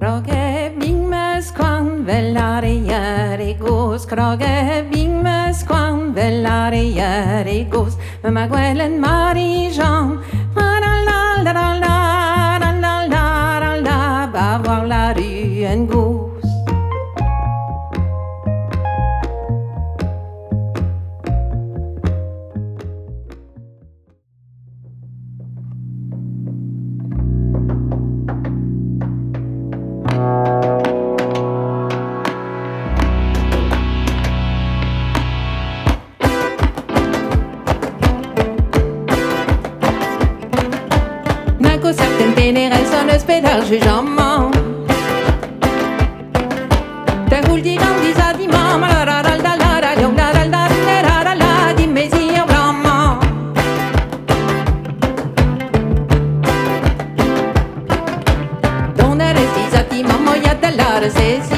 Krage bingmes kwan velare yare gos. Krage bingmes kwan velare yare gos. Ma gwellen Marie-Jean. Va voir la rue en gos. Certaines ténérelles sont le spédal jugement. T'as voulu dire en disant dimanche, dis mes yeux vraiment. Donne resti zati, maman, y'a de la recession.